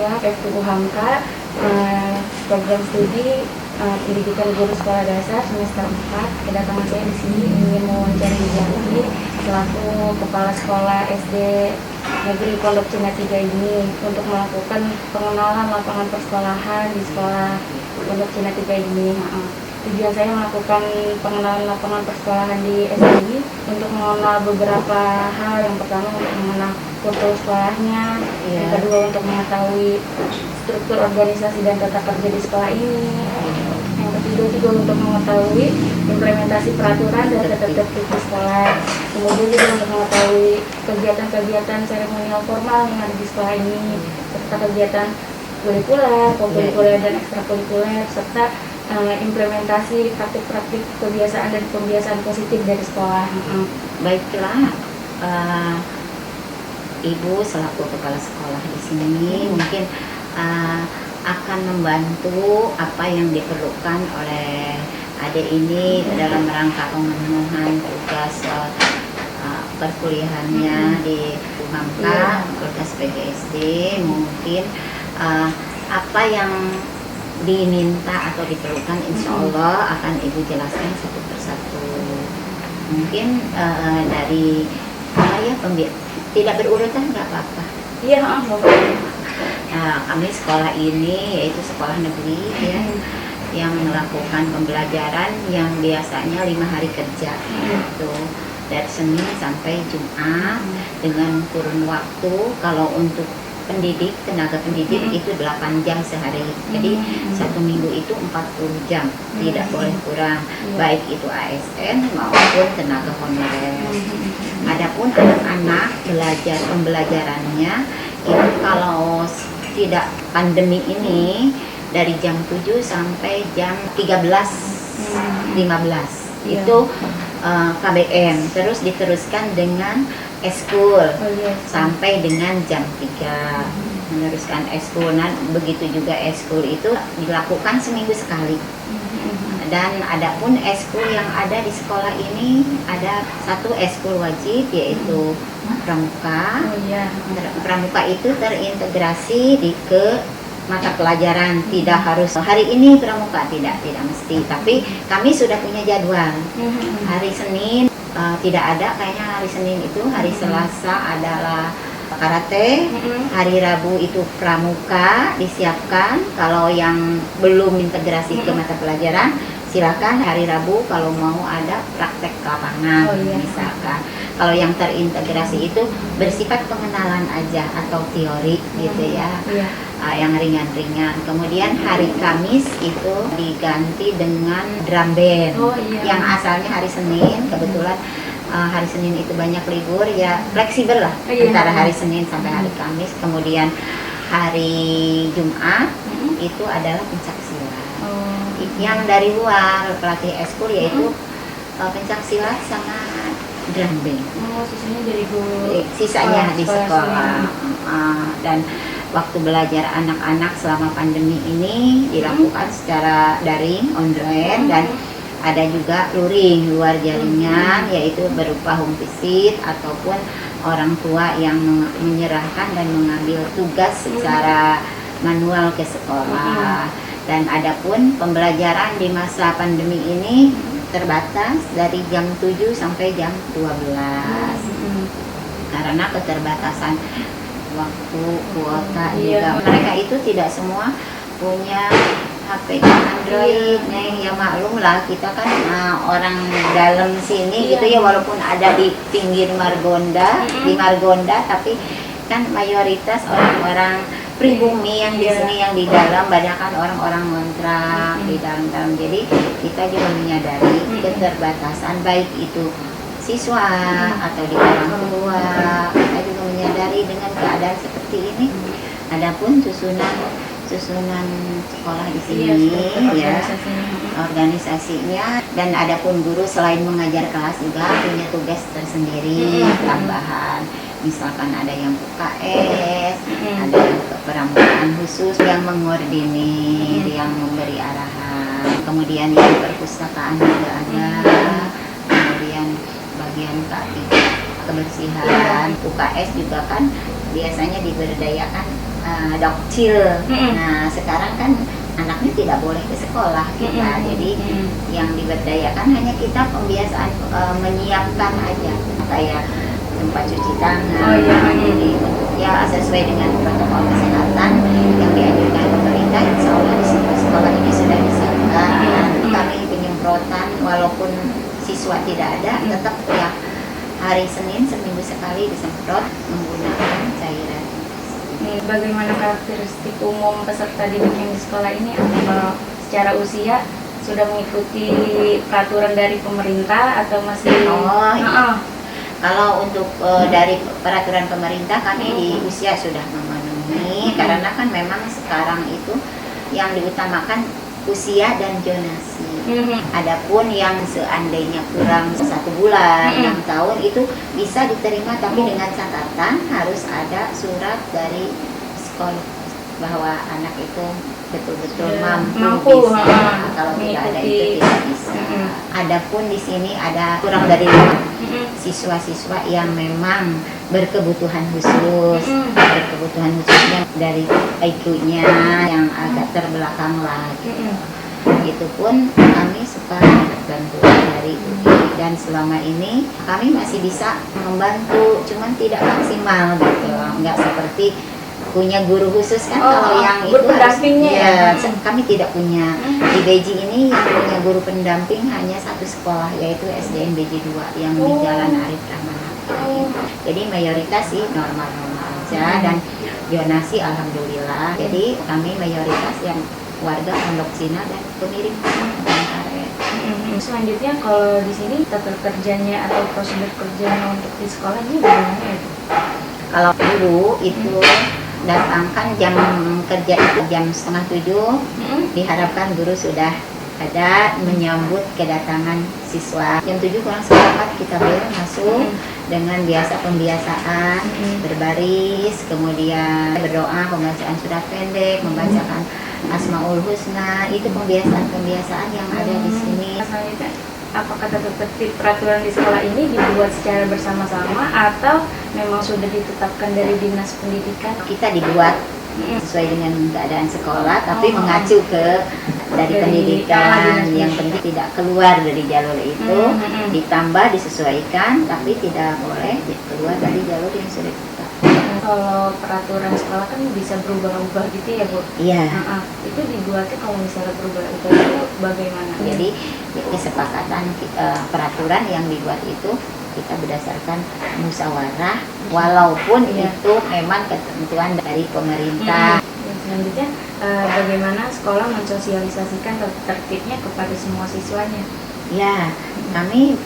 mahasiswa FKU Hamka, program studi pendidikan guru sekolah dasar semester 4. Kedatangan saya di sini ingin mewawancari Yanti selaku kepala sekolah SD Negeri Pondok Cina 3 ini untuk melakukan pengenalan lapangan persekolahan di sekolah Pondok Cina 3 ini. Tujuan saya melakukan pengenalan lapangan persekolahan di SD ini untuk mengenal beberapa hal. Yang pertama untuk mengenal kurikulum sekolahnya, yang kedua untuk mengetahui struktur organisasi dan tata kerja di sekolah ini, yang ketiga juga untuk mengetahui implementasi peraturan dan tata tertib di sekolah, kemudian juga untuk mengetahui kegiatan-kegiatan seremonial formal yang ada di sekolah ini, serta kegiatan kurikuler, kokurikuler dan ekstrakurikuler, serta implementasi praktik-praktik kebiasaan dan pembiasaan positif dari sekolah. Baiklah, Ibu selaku kepala sekolah di sini mungkin akan membantu apa yang diperlukan oleh adik ini dalam rangka pemenuhan tugas perkuliahannya di Hamka, Fakultas PGSD. Mungkin apa yang diminta atau diperlukan insya Allah akan Ibu jelaskan satu persatu. Mungkin dari tidak berurutan nggak apa-apa. Iya, Kami sekolah ini yaitu sekolah negeri ya, yang melakukan pembelajaran yang biasanya 5 hari kerja, itu dari Senin sampai Jumat dengan kurun waktu kalau untuk tenaga pendidik itu 8 jam sehari. Jadi 1 minggu itu 40 jam, tidak boleh kurang, baik itu ASN maupun tenaga honorer. Adapun anak-anak pembelajarannya itu kalau tidak pandemi ini dari jam 7 sampai jam 13.15 itu KBM, terus diteruskan dengan eskul sampai dengan jam 3 meneruskan eskul. Nah, begitu juga eskul itu dilakukan seminggu sekali. Dan adapun eskul yang ada di sekolah ini ada satu eskul wajib yaitu pramuka. Pramuka itu terintegrasi ke mata pelajaran, tidak harus hari ini pramuka, tidak mesti, tapi kami sudah punya jadwal. Hari Senin tidak ada kayaknya, hari Senin itu, hari Selasa adalah karate, hari Rabu itu pramuka disiapkan. Kalau yang belum integrasi ke mata pelajaran silakan hari Rabu kalau mau ada praktek lapangan misalkan. Kalau yang terintegrasi itu bersifat pengenalan aja atau teori gitu ya, yang ringan-ringan. Kemudian hari Kamis itu diganti dengan drum band yang asalnya hari Senin. Kebetulan hari Senin itu banyak libur ya, fleksibel lah antara hari Senin sampai hari Kamis. Kemudian hari Jumat itu adalah pencak silat. Yang dari luar pelatih eskul yaitu pencak silat sama drum band. Sisanya dari guru. Sisanya di sekolah. Dan waktu belajar anak-anak selama pandemi ini dilakukan secara daring, online, dan ada juga luring, luar jaringan, yaitu berupa home visit ataupun orang tua yang menyerahkan dan mengambil tugas secara manual ke sekolah. Dan adapun pembelajaran di masa pandemi ini terbatas dari jam 7 sampai jam 12 karena keterbatasan waktu, kuota juga. Mereka itu tidak semua punya HP Android, ya maklum lah kita kan orang dalam sini gitu ya, walaupun ada di pinggir Margonda, di Margonda, tapi kan mayoritas orang-orang pribumi yang di sini, yang di dalam banyak kan orang-orang ngontrak di dalam. Jadi kita juga menyadari keterbatasan baik itu siswa atau di orang tua. Kita juga menyadari dengan keadaan seperti ini. Adapun susunan sekolah di sini organisasinya, dan adapun guru selain mengajar kelas juga punya tugas tersendiri tambahan. Misalkan ada yang UKS, ada yang kepramukaan khusus yang mengordinir, yang memberi arahan. Kemudian yang perpustakaan juga ada. Kemudian bagian kebersihan, UKS juga kan biasanya diberdayakan dokcil. Mm-mm. Nah sekarang kan anaknya tidak boleh ke sekolah kita, Mm-mm. jadi Mm-mm. yang diberdayakan hanya kita pembiasaan menyiapkan aja kayak tempat cuci tangan. Oh, iya. Jadi ya sesuai dengan protokol kesehatan yang dianjurkan pemerintah, insya Allah di sekolah ini sudah disiapkan. Mm-mm. Kami penyemprotan walaupun siswa tidak ada, tetap ya hari Senin seminggu sekali disemprot menggunakan cairan. Bagaimana karakteristik umum peserta didik yang di sekolah ini? Apa secara usia sudah mengikuti peraturan dari pemerintah atau masih? Kalau untuk dari peraturan pemerintah kami di usia sudah memenuhi, karena kan memang sekarang itu yang diutamakan usia dan zonasi. Adapun yang seandainya kurang 1 bulan, 6 tahun itu bisa diterima, tapi dengan catatan harus ada surat dari sekolah bahwa anak itu betul-betul mampu bisa. Kalau tidak ada itu tidak bisa. Adapun di sini ada kurang dari 5 siswa-siswa yang memang berkebutuhan khusus, berkebutuhan khususnya dari IQ-nya yang agak terbelakang lah. Itu pun kami suka bantuan dari UI, dan selama ini kami masih bisa membantu, cuman tidak maksimal gitu, nggak seperti punya guru khusus kan. Kalau yang itu harus, ya, kami tidak punya. Di Beji ini yang punya guru pendamping hanya 1 sekolah, yaitu SDN Beji 2 yang di Jalan Arif Rahman. Jadi mayoritas sih normal-normal aja, dan zonasi alhamdulillah. Jadi kami mayoritas yang warga Pondok Cina dan pengirim karet. Selanjutnya kalau di sini tata kerjanya atau prosedur kerjanya untuk di sekolah ini bagaimana ya? Kalau dulu itu datangkan jam kerja itu jam 6:30, diharapkan guru sudah ada menyambut kedatangan siswa. Jam 7 kurang seperempat kita bel masuk dengan biasa pembiasaan, berbaris, kemudian berdoa, pembacaan surat pendek, membacakan Asmaul Husna. Itu pembiasaan-pembiasaan yang ada di sini. Selanjutnya, apakah tata tertib peraturan di sekolah ini dibuat secara bersama-sama atau memang sudah ditetapkan dari Dinas Pendidikan? Kita dibuat sesuai dengan keadaan sekolah, tapi mengacu ke dari pendidikan. Yang penting tidak keluar dari jalur itu, ditambah disesuaikan, tapi tidak boleh keluar dari jalur yang sudah ditetapkan. Kalau peraturan sekolah kan bisa berubah-ubah gitu ya Bu? Iya. Itu dibuatnya kalau misalnya berubah-ubah itu bagaimana? Jadi kesepakatan peraturan yang dibuat itu kita berdasarkan musyawarah, walaupun itu memang ketentuan dari pemerintah. Selanjutnya, bagaimana sekolah mensosialisasikan tertibnya kepada semua siswanya? Ya, kami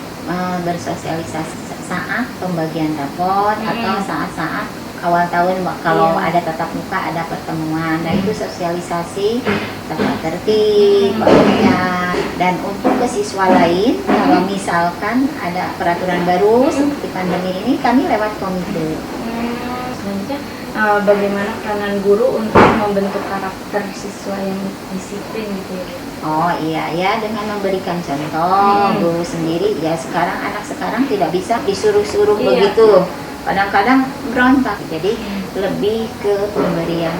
bersosialisasi saat pembagian rapor atau saat-saat awal tahun kalau ada tatap muka, ada pertemuan. Nah itu sosialisasi tata tertib, pakaian. Dan untuk ke siswa lain, kalau misalkan ada peraturan baru seperti pandemi ini, kami lewat komite. Selanjutnya, bagaimana peranan guru untuk membentuk karakter siswa yang disiplin gitu ya? Oh iya ya, dengan memberikan contoh. Guru sendiri ya, sekarang anak sekarang tidak bisa disuruh-suruh begitu. Kadang-kadang berontak, jadi lebih ke pemberian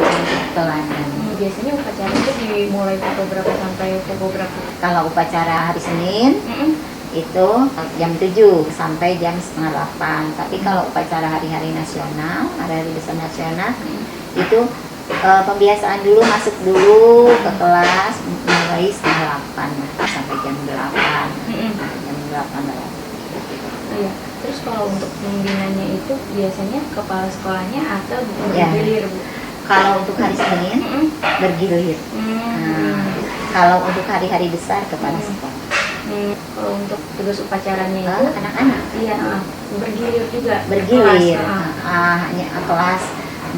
teladan. Biasanya upacara itu dimulai pukul berapa sampai pukul berapa? Kalau upacara hari Senin itu jam 7 sampai jam 7:30. Tapi kalau upacara hari-hari nasional, hari-hari besar nasional, itu pembiasaan dulu, masuk dulu ke kelas mulai 7:30 sampai jam 8. Jam 8 lah. Iya. Terus kalau untuk pembinanya itu biasanya kepala sekolahnya atau bergilir Bu? Kalau untuk hari Senin bergilir. Kalau untuk hari-hari besar kepala sekolah. Kalau untuk tugas upacaranya itu anak-anak, iya bergilir juga. Bergilir. Hanya kelas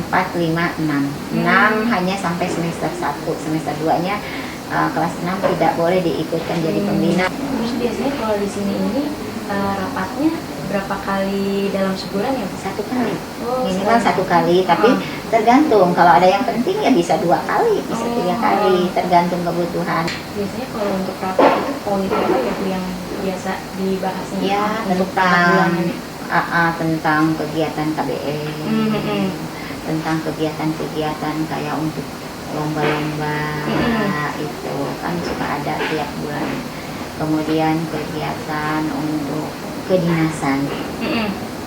4, 5, 6. 6 hanya sampai semester 1. Semester 2-nya kelas 6 tidak boleh diikutkan jadi pembina. Terus biasanya kalau di sini ini rapatnya berapa kali dalam sebulan ya? 1 kali. Minimal 1 kali, tapi tergantung. Kalau ada yang penting ya bisa 2 kali, bisa 3 kali, tergantung kebutuhan. Biasanya kalau untuk rapat itu poin apa ya Bu yang biasa dibahasnya? Ya, tentang kegiatan KBM. tentang kegiatan-kegiatan kayak untuk lomba-lomba itu kan suka ada tiap bulan. Kemudian kegiatan untuk kedinasan.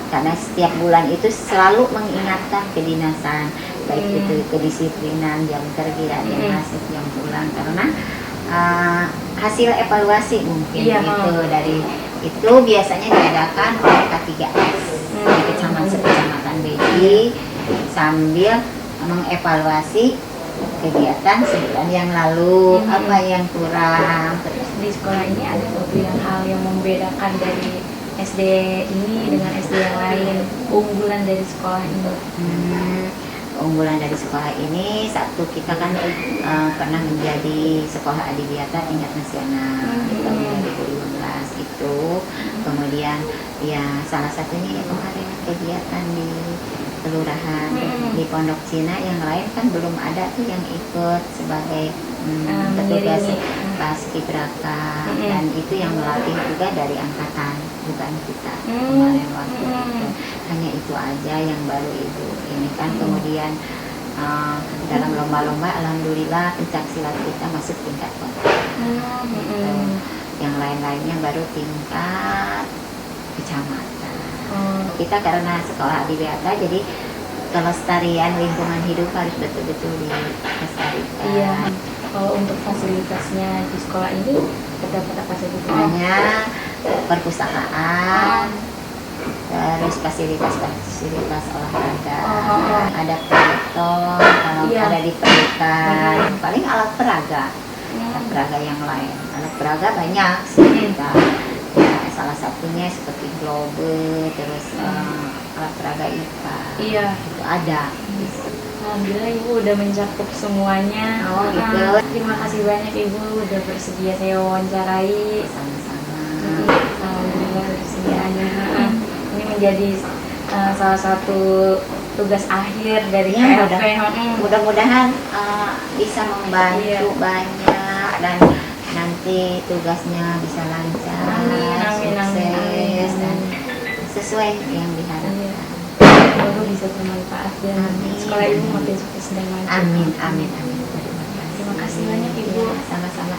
Karena setiap bulan itu selalu mengingatkan kedinasan, baik itu kedisiplinan, jam kerja, jam masuk, jam pulang, karena hasil evaluasi mungkin itu dari itu biasanya diadakan oleh K3S di Kecamatan Beji sambil mengevaluasi kegiatan sebulan yang lalu, apa yang kurang. Terus di sekolah ini ada suatu hal yang membedakan dari SD ini dengan SD yang lain, keunggulan dari sekolah ini? Keunggulan dari sekolah ini, satu, kita kan pernah menjadi sekolah adiwiyata tingkat nasional di tahun 2015 itu. Kemudian ya salah satunya ya kemarin kegiatan di kelurahan di Pondok Cina, yang lain kan belum ada tuh yang ikut sebagai petugas paskibraka, dan itu yang melatih juga dari angkatan, bukan kita kemarin waktu itu. Hanya itu aja yang baru ibu ini kan. Kemudian dalam lomba-lomba alhamdulillah pencak silat kita masuk tingkat kota. Yang lain-lainnya baru tingkat kecamatan. Kita karena sekolah adiwiyata, jadi kelestarian lingkungan hidup harus betul-betul dilestarikan. Iya. Kalau untuk fasilitasnya di sekolah ini terdapat apa saja? Hanya perpustakaan, terus fasilitas olahraga, ada proyektor, kalau ada diperlukan, paling alat peraga yang lain. Alat peraga banyak sih kita. Ya, salah satunya seperti globe, terus alat peraga IPA. Iya. Itu ada. Alhamdulillah Ibu udah mencakup semuanya. Oh gitu. Terima kasih banyak Ibu udah bersedia saya wawancarai. Sama-sama. Alhamdulillah bersediaannya. Ini menjadi salah satu tugas akhir dari KLP. Mudah-mudahan bisa membantu banyak, dan nanti tugasnya bisa lancar, sukses, dan sesuai yang diharapkan. Semoga bisa bermanfaat dan sekolah Ibu makin sukses dan maju. Amin. Terima kasih banyak Ibu. Sama-sama.